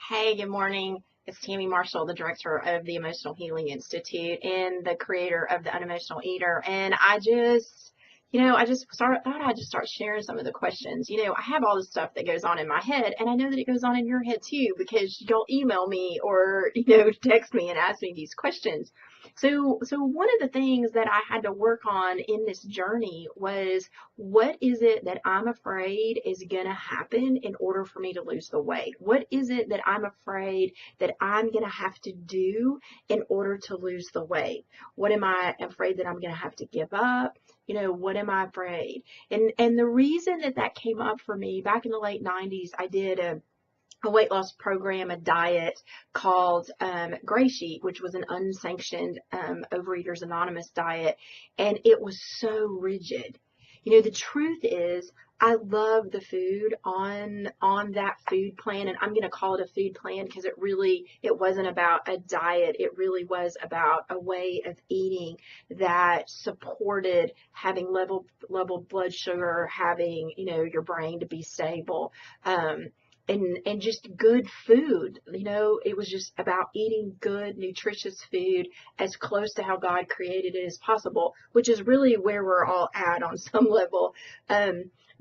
Hey, good morning. It's Tammy Marshall, the director of the Emotional Healing Institute and the creator of the Unemotional Eater. And thought I'd just start sharing some of the questions. I have all this stuff that goes on in my head, and I know that it goes on in your head too, because you'll email me or, text me and ask me these questions. So one of the things that I had to work on in this journey was, what is it that I'm afraid is going to happen in order for me to lose the weight? What is it that I'm afraid that I'm going to have to do in order to lose the weight? What am I afraid that I'm going to have to give up? What am I afraid? And the reason that that came up for me back in the late 90s, I did a weight loss program, a diet called GreySheet, which was an unsanctioned Overeaters Anonymous diet, and it was so rigid. The truth is, I love the food on that food plan, and I'm going to call it a food plan because it wasn't about a diet. It really was about a way of eating that supported having level blood sugar, having your brain to be stable. And just good food. It was just about eating good, nutritious food as close to how God created it as possible, which is really where we're all at on some level.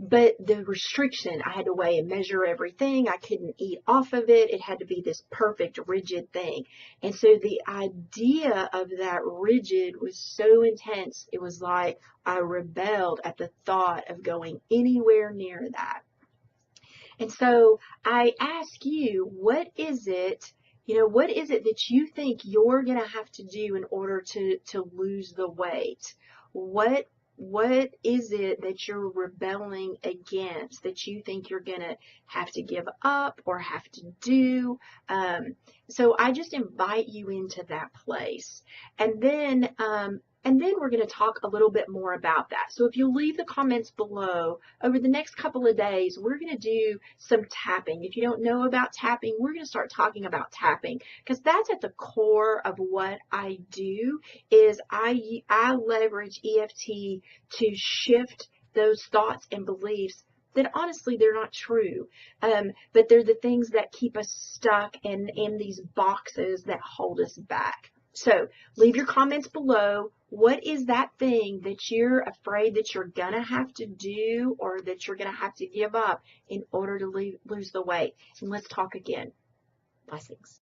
But the restriction, I had to weigh and measure everything. I couldn't eat off of it. It had to be this perfect, rigid thing. And so the idea of that rigid was so intense. It was like I rebelled at the thought of going anywhere near that. And so I ask you, what is it that you think you're going to have to do in order to lose the weight? What is it that you're rebelling against that you think you're going to have to give up or have to do? So I just invite you into that place. And then we're going to talk a little bit more about that. So if you leave the comments below, over the next couple of days, we're going to do some tapping. If you don't know about tapping, we're going to start talking about tapping, because that's at the core of what I do. Is I leverage EFT to shift those thoughts and beliefs that honestly they're not true, but they're the things that keep us stuck in these boxes that hold us back. So leave your comments below. What is that thing that you're afraid that you're going to have to do or that you're going to have to give up in order to lose the weight? And let's talk again. Blessings.